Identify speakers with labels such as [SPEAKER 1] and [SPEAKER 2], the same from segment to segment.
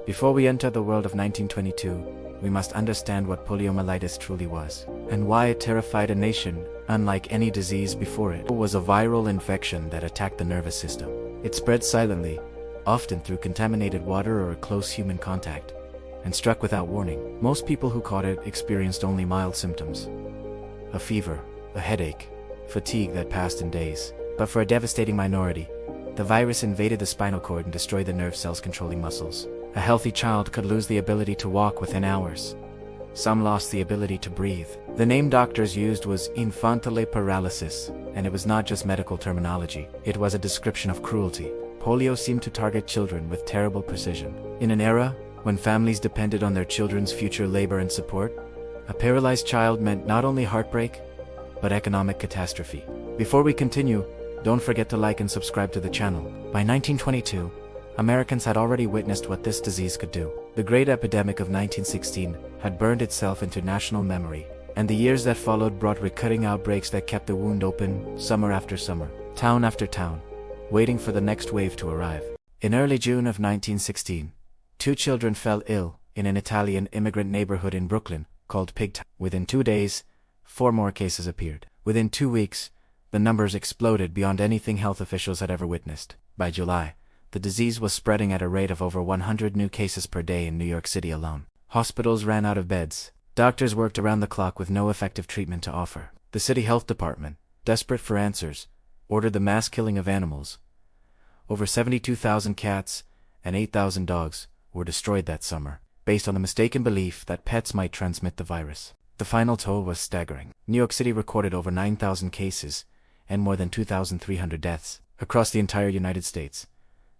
[SPEAKER 1] Before we enter the world of 1922, we must understand what poliomyelitis truly was, and why it terrified a nation unlike any disease before it. It was a viral infection that attacked the nervous system. It spread silently, often through contaminated water or close human contact, and struck without warning. Most people who caught it experienced only mild symptoms: a fever, a headache, fatigue that passed in days. But for a devastating minority, the virus invaded the spinal cord and destroyed the nerve cells controlling muscles. A healthy child could lose the ability to walk within hours. Some lost the ability to breathe. The name doctors used was infantile paralysis, and it was not just medical terminology. It was a description of cruelty. Polio seemed to target children with terrible precision. In an era when families depended on their children's future labor and support, a paralyzed child meant not only heartbreak, but economic catastrophe. Before we continue, don't forget to like and subscribe to the channel. By 1922, Americans had already witnessed what this disease could do. The Great Epidemic of 1916 had burned itself into national memory, and the years that followed brought recurring outbreaks that kept the wound open summer after summer, town after town, waiting for the next wave to arrive. In early June of 1916, 2 children fell ill in an Italian immigrant neighborhood in Brooklyn called Pigtown. Within 2 days, 4 more cases appeared. Within 2 weeks, the numbers exploded beyond anything health officials had ever witnessed. By July, the disease was spreading at a rate of over 100 new cases per day in New York City alone. Hospitals ran out of beds. Doctors worked around the clock with no effective treatment to offer. The city health department, desperate for answers, ordered the mass killing of animals. Over 72,000 cats and 8,000 dogs were destroyed that summer, based on the mistaken belief that pets might transmit the virus. The final toll was staggering. New York City recorded over 9,000 cases and more than 2,300 deaths. Across the entire United States,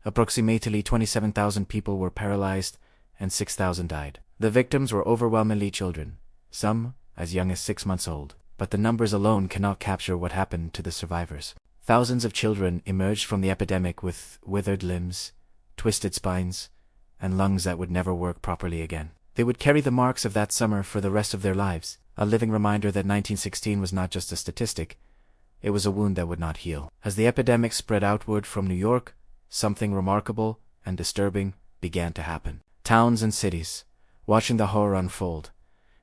[SPEAKER 1] approximately 27,000 people were paralyzed and 6,000 died. The victims were overwhelmingly children, some as young as 6 months old. But the numbers alone cannot capture what happened to the survivors. Thousands of children emerged from the epidemic with withered limbs, twisted spines, and lungs that would never work properly again. They would carry the marks of that summer for the rest of their lives, a living reminder that 1916 was not just a statistic, it was a wound that would not heal. As the epidemic spread outward from New York, something remarkable and disturbing began to happen. Towns and cities, watching the horror unfold,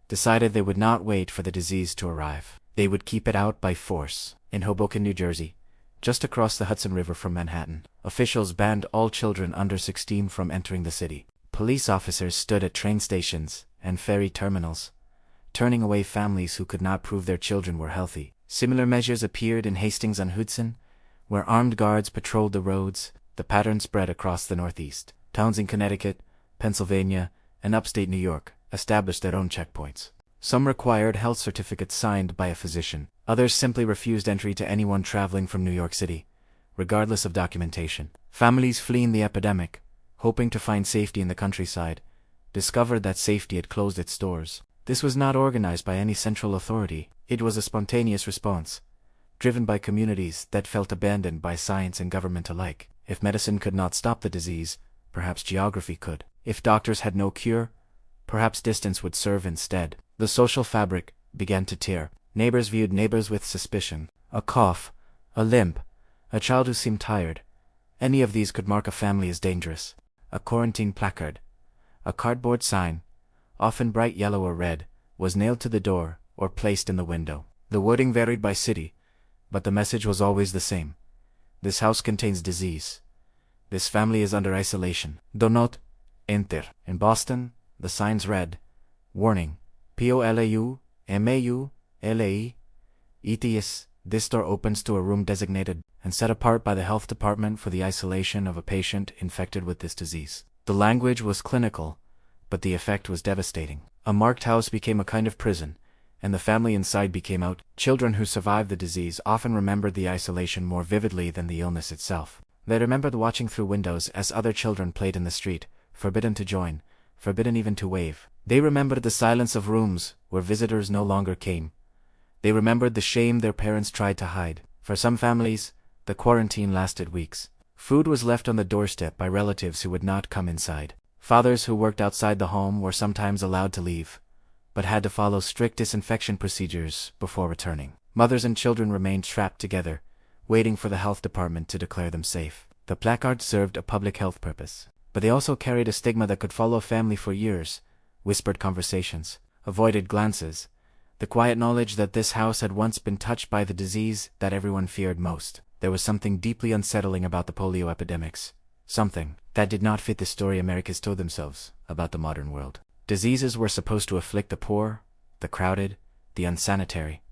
[SPEAKER 1] decided they would not wait for the disease to arrive. They would keep it out by force. In Hoboken, New Jersey, just across the Hudson River from Manhattan, officials banned all children under 16 from entering the city. Police officers stood at train stations and ferry terminals, turning away families who could not prove their children were healthy. Similar measures appeared in Hastings-on-Hudson, where armed guards patrolled the roads. The pattern spread across the Northeast. Towns in Connecticut, Pennsylvania, and upstate New York established their own checkpoints. Some required health certificates signed by a physician. Others simply refused entry to anyone traveling from New York City, regardless of documentation. Families fleeing the epidemic, hoping to find safety in the countryside, discovered that safety had closed its doors. This was not organized by any central authority. It was a spontaneous response, driven by communities that felt abandoned by science and government alike. If medicine could not stop the disease, perhaps geography could. If doctors had no cure, perhaps distance would serve instead. The social fabric began to tear. Neighbors viewed neighbors with suspicion. A cough, a limp, a child who seemed tired. Any of these could mark a family as dangerous. A quarantine placard, a cardboard sign, often bright yellow or red, was nailed to the door or placed in the window. The wording varied by city, but the message was always the same. This house contains disease. This family is under isolation. Do not enter. In Boston, the signs read, "Warning, Poliau, Mau, LA, ETS, this door opens to a room designated and set apart by the health department for the isolation of a patient infected with this disease." The language was clinical, but the effect was devastating. A marked house became a kind of prison, and the family inside became out. Children who survived the disease often remembered the isolation more vividly than the illness itself. They remembered watching through windows as other children played in the street, forbidden to join, forbidden even to wave. They remembered the silence of rooms where visitors no longer came. They remembered the shame their parents tried to hide. For some families, the quarantine lasted weeks. Food was left on the doorstep by relatives who would not come inside. Fathers who worked outside the home were sometimes allowed to leave, but had to follow strict disinfection procedures before returning. Mothers and children remained trapped together, waiting for the health department to declare them safe. The placard served a public health purpose. But they also carried a stigma that could follow a family for years: whispered conversations, avoided glances, the quiet knowledge that this house had once been touched by the disease that everyone feared most. There was something deeply unsettling about the polio epidemics, something that did not fit the story Americans told themselves about the modern world. Diseases were supposed to afflict the poor, the crowded, the unsanitary.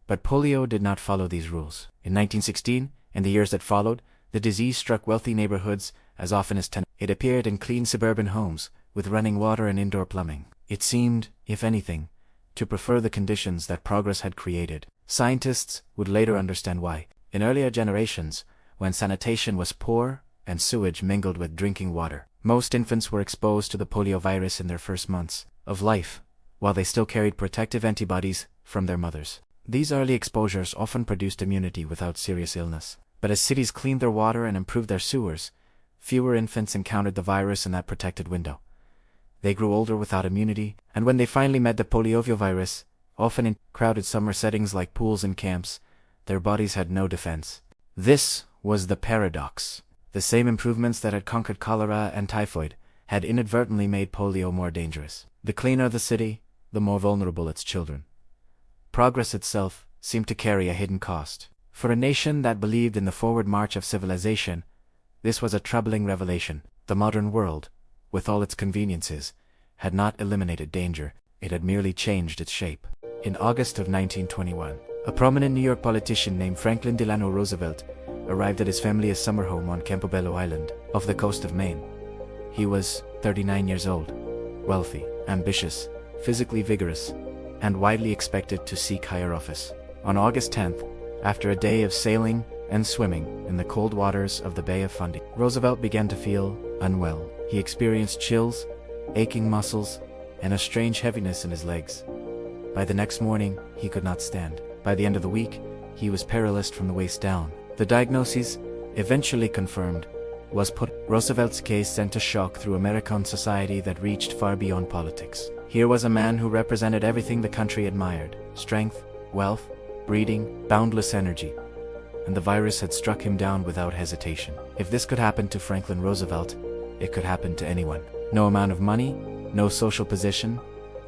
[SPEAKER 1] But polio did not follow these rules. In 1916, and the years that followed, the disease struck wealthy neighborhoods as often as 10. It appeared in clean suburban homes, with running water and indoor plumbing. It seemed, if anything, to prefer the conditions that progress had created. Scientists would later understand why. In earlier generations, when sanitation was poor and sewage mingled with drinking water, most infants were exposed to the polio virus in their first months of life, while they still carried protective antibodies from their mothers. These early exposures often produced immunity without serious illness. But as cities cleaned their water and improved their sewers, fewer infants encountered the virus in that protected window. They grew older without immunity, and when they finally met the poliovirus, often in crowded summer settings like pools and camps, their bodies had no defense. This was the paradox. The same improvements that had conquered cholera and typhoid had inadvertently made polio more dangerous. The cleaner the city, the more vulnerable its children. Progress itself seemed to carry a hidden cost. For a nation that believed in the forward march of civilization, this was a troubling revelation. The modern world, with all its conveniences, had not eliminated danger, it had merely changed its shape. In August of 1921, a prominent New York politician named Franklin Delano Roosevelt arrived at his family's summer home on Campobello Island, off the coast of Maine. He was 39 years old, wealthy, ambitious, physically vigorous, and widely expected to seek higher office. On August 10th, after a day of sailing and swimming in the cold waters of the Bay of Fundy, Roosevelt began to feel unwell. He experienced chills, aching muscles, and a strange heaviness in his legs. By the next morning, he could not stand. By the end of the week, he was paralyzed from the waist down. The diagnosis, eventually confirmed, was Roosevelt's case sent a shock through American society that reached far beyond politics. Here was a man who represented everything the country admired: strength, wealth, breeding, boundless energy. And the virus had struck him down without hesitation. If this could happen to Franklin Roosevelt, it could happen to anyone. No amount of money, no social position,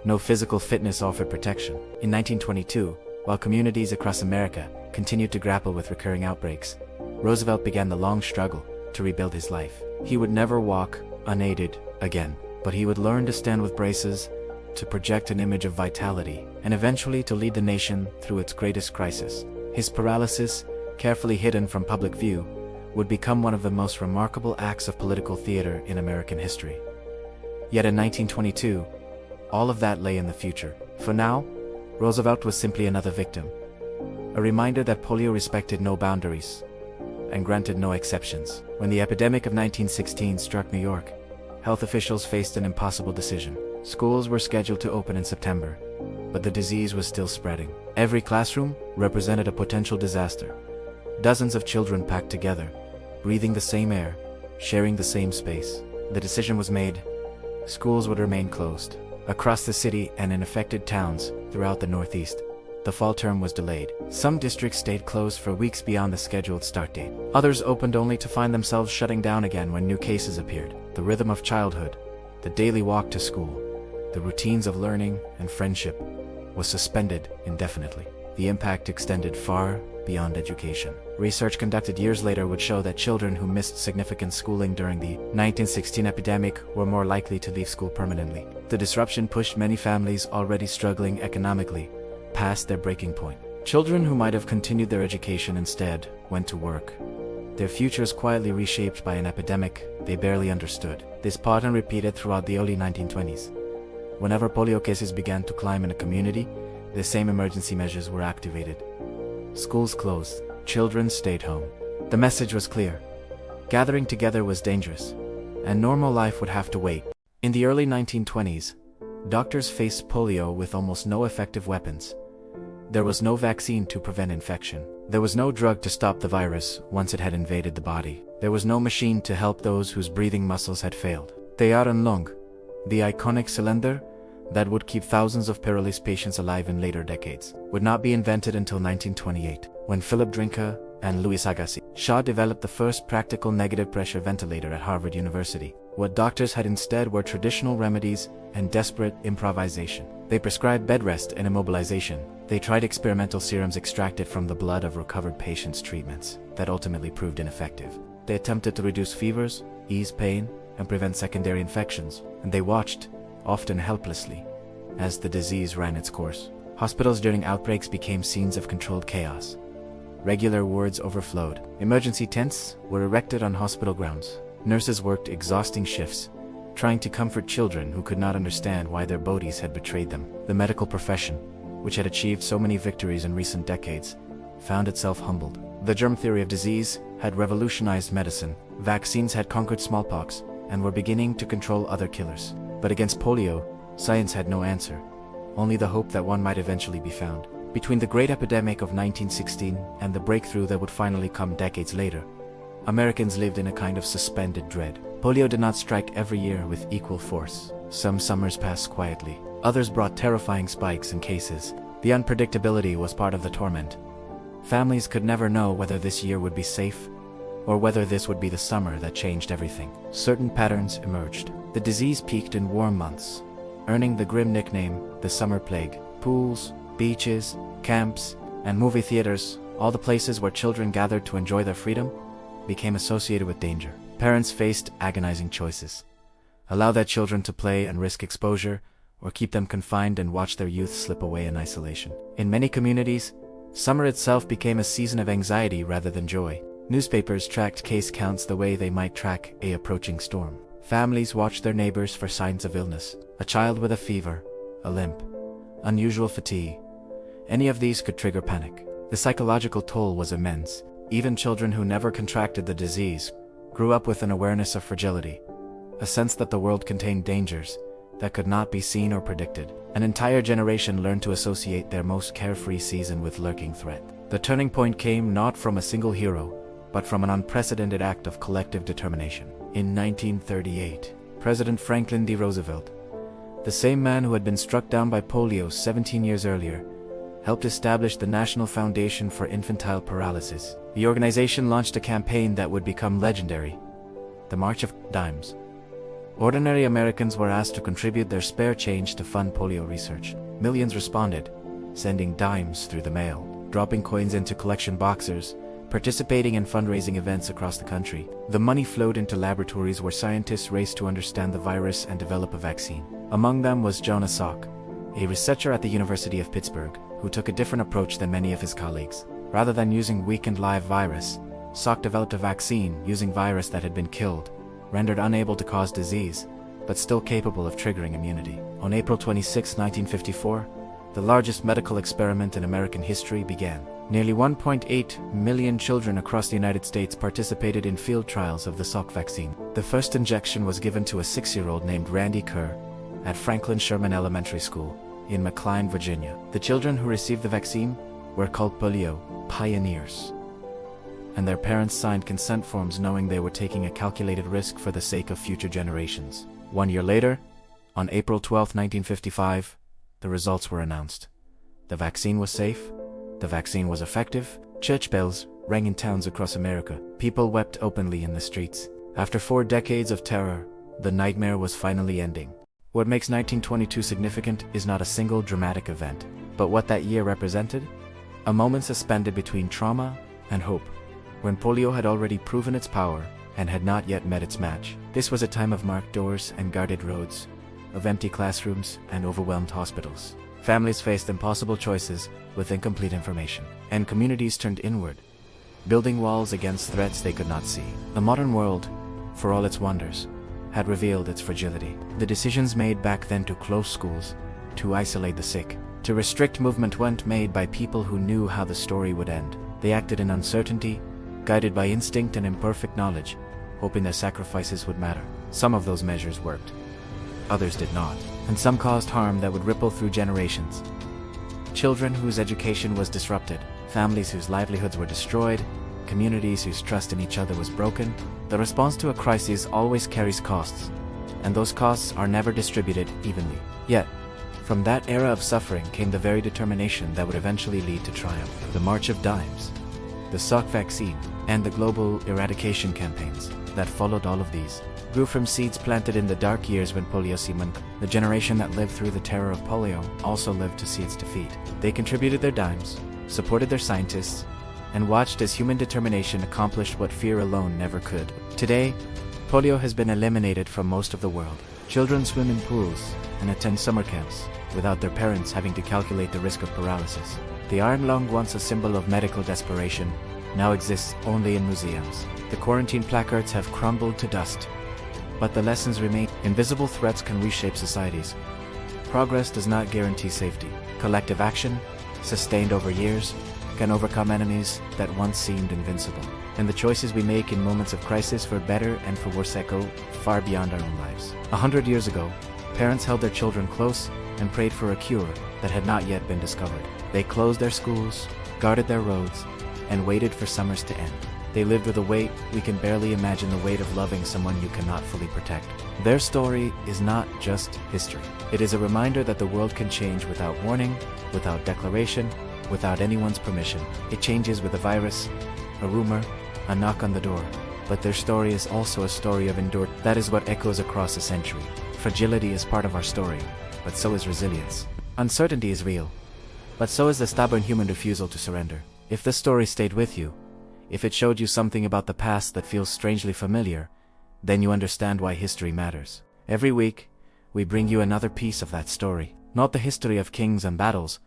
[SPEAKER 1] no physical fitness offered protection. In 1922, while communities across America continued to grapple with recurring outbreaks, Roosevelt began the long struggle to rebuild his life. He would never walk unaided again, but he would learn to stand with braces, to project an image of vitality, and eventually to lead the nation through its greatest crisis. His paralysis, carefully hidden from public view, would become one of the most remarkable acts of political theater in American history. Yet in 1922, all of that lay in the future. For now, Roosevelt was simply another victim, a reminder that polio respected no boundaries and granted no exceptions. When the epidemic of 1916 struck New York, health officials faced an impossible decision. Schools were scheduled to open in September, but the disease was still spreading. Every classroom represented a potential disaster. Dozens of children packed together, breathing the same air, sharing the same space. The decision was made: schools would remain closed. Across the city and in affected towns throughout the Northeast, the fall term was delayed. Some districts stayed closed for weeks beyond the scheduled start date. Others opened only to find themselves shutting down again when new cases appeared. The rhythm of childhood, the daily walk to school, the routines of learning and friendship was suspended indefinitely. The impact extended far beyond education. Research conducted years later would show that children who missed significant schooling during the 1916 epidemic were more likely to leave school permanently. The disruption pushed many families already struggling economically past their breaking point. Children who might have continued their education instead went to work, their futures quietly reshaped by an epidemic they barely understood. This pattern repeated throughout the early 1920s. Whenever polio cases began to climb in a community, the same emergency measures were activated. Schools closed, children stayed home. The message was clear: gathering together was dangerous, and normal life would have to wait. In the early 1920s, doctors faced polio with almost no effective weapons. There was no vaccine to prevent infection. There was no drug to stop the virus once it had invaded the body. There was no machine to help those whose breathing muscles had failed. The iron lung, the iconic cylinder that would keep thousands of paralyzed patients alive in later decades, would not be invented until 1928, when Philip Drinker and Louis Agassiz Shaw developed the first practical negative pressure ventilator at Harvard University. What doctors had instead were traditional remedies and desperate improvisation. They prescribed bed rest and immobilization. They tried experimental serums extracted from the blood of recovered patients' treatments that ultimately proved ineffective. They attempted to reduce fevers, ease pain, and prevent secondary infections, and they watched, often helplessly, as the disease ran its course. Hospitals during outbreaks became scenes of controlled chaos. Regular wards overflowed. Emergency tents were erected on hospital grounds. Nurses worked exhausting shifts, trying to comfort children who could not understand why their bodies had betrayed them. The medical profession, which had achieved so many victories in recent decades, found itself humbled. The germ theory of disease had revolutionized medicine. Vaccines had conquered smallpox and were beginning to control other killers. But against polio, science had no answer, only the hope that one might eventually be found. Between the great epidemic of 1916 and the breakthrough that would finally come decades later, Americans lived in a kind of suspended dread. Polio did not strike every year with equal force. Some summers passed quietly. Others brought terrifying spikes and cases. The unpredictability was part of the torment. Families could never know whether this year would be safe, or whether this would be the summer that changed everything. Certain patterns emerged. The disease peaked in warm months, earning the grim nickname, the summer plague. Pools, beaches, camps, and movie theaters, all the places where children gathered to enjoy their freedom, became associated with danger. Parents faced agonizing choices: allow their children to play and risk exposure, or keep them confined and watch their youth slip away in isolation. In many communities, summer itself became a season of anxiety rather than joy. Newspapers tracked case counts the way they might track an approaching storm. Families watched their neighbors for signs of illness. A child with a fever, a limp, unusual fatigue. Any of these could trigger panic. The psychological toll was immense. Even children who never contracted the disease grew up with an awareness of fragility, a sense that the world contained dangers that could not be seen or predicted. An entire generation learned to associate their most carefree season with lurking threat. The turning point came not from a single hero, but from an unprecedented act of collective determination. In 1938, President Franklin D. Roosevelt, the same man who had been struck down by polio 17 years earlier, helped establish the National Foundation for Infantile Paralysis. The organization launched a campaign that would become legendary: the March of Dimes. Ordinary Americans were asked to contribute their spare change to fund polio research. Millions responded, sending dimes through the mail, dropping coins into collection boxes, participating in fundraising events across the country. The money flowed into laboratories where scientists raced to understand the virus and develop a vaccine. Among them was Jonas Salk, a researcher at the University of Pittsburgh, who took a different approach than many of his colleagues. Rather than using weakened live virus, Salk developed a vaccine using virus that had been killed, rendered unable to cause disease, but still capable of triggering immunity. On April 26, 1954, the largest medical experiment in American history began. Nearly 1.8 million children across the United States participated in field trials of the Salk vaccine. The first injection was given to a 6-year-old named Randy Kerr at Franklin Sherman Elementary School in McLean, Virginia. The children who received the vaccine were called Polio pioneers, and their parents signed consent forms knowing they were taking a calculated risk for the sake of future generations. 1 year later, on April 12, 1955, the results were announced. The vaccine was safe. The vaccine was effective. Church bells rang in towns across America. People wept openly in the streets. After 4 decades of terror, the nightmare was finally ending. What makes 1922 significant is not a single dramatic event, but what that year represented: a moment suspended between trauma and hope, when polio had already proven its power and had not yet met its match. This was a time of marked doors and guarded roads, of empty classrooms and overwhelmed hospitals. Families faced impossible choices with incomplete information, and communities turned inward, building walls against threats they could not see. The modern world, for all its wonders, had revealed its fragility. The decisions made back then to close schools, to isolate the sick, to restrict movement weren't made by people who knew how the story would end. They acted in uncertainty, guided by instinct and imperfect knowledge, hoping their sacrifices would matter. Some of those measures worked, others did not, and some caused harm that would ripple through generations. Children whose education was disrupted, families whose livelihoods were destroyed, communities whose trust in each other was broken. The response to a crisis always carries costs, and those costs are never distributed evenly. Yet, from that era of suffering came the very determination that would eventually lead to triumph. The March of Dimes, the Salk vaccine, and the global eradication campaigns that followed all of these grew from seeds planted in the dark years when polio semen. The generation that lived through the terror of polio also lived to see its defeat. They contributed their dimes, supported their scientists, and watched as human determination accomplished what fear alone never could. Today, polio has been eliminated from most of the world. Children swim in pools and attend summer camps without their parents having to calculate the risk of paralysis. The iron lung, once a symbol of medical desperation, now exists only in museums. The quarantine placards have crumbled to dust, but the lessons remain. Invisible threats can reshape societies. Progress does not guarantee safety. Collective action, sustained over years, can overcome enemies that once seemed invincible. And the choices we make in moments of crisis, for better and for worse, echo far beyond our own lives. 100 years ago, parents held their children close and prayed for a cure that had not yet been discovered. They closed their schools, guarded their roads, and waited for summers to end. They lived with a weight we can barely imagine, the weight of loving someone you cannot fully protect. Their story is not just history. It is a reminder that the world can change without warning, without declaration, without anyone's permission. It changes with a virus, a rumor, a knock on the door. But their story is also a story of endurance. That is what echoes across a century. Fragility is part of our story, but so is resilience. Uncertainty is real, but so is the stubborn human refusal to surrender. If the story stayed with you, if it showed you something about the past that feels strangely familiar, then you understand why history matters. Every week, we bring you another piece of that story. Not the history of kings and battles,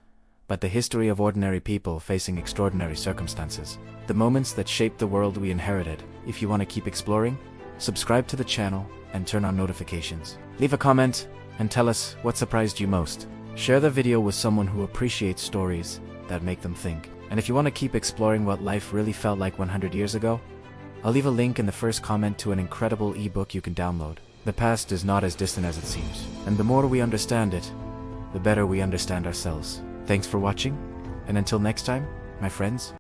[SPEAKER 1] but the history of ordinary people facing extraordinary circumstances. The moments that shaped the world we inherited. If you want to keep exploring, subscribe to the channel and turn on notifications. Leave a comment and tell us what surprised you most. Share the video with someone who appreciates stories that make them think. And if you want to keep exploring what life really felt like 100 years ago, I'll leave a link in the first comment to an incredible ebook you can download. The past is not as distant as it seems, and the more we understand it, the better we understand ourselves. Thanks for watching, and until next time, my friends.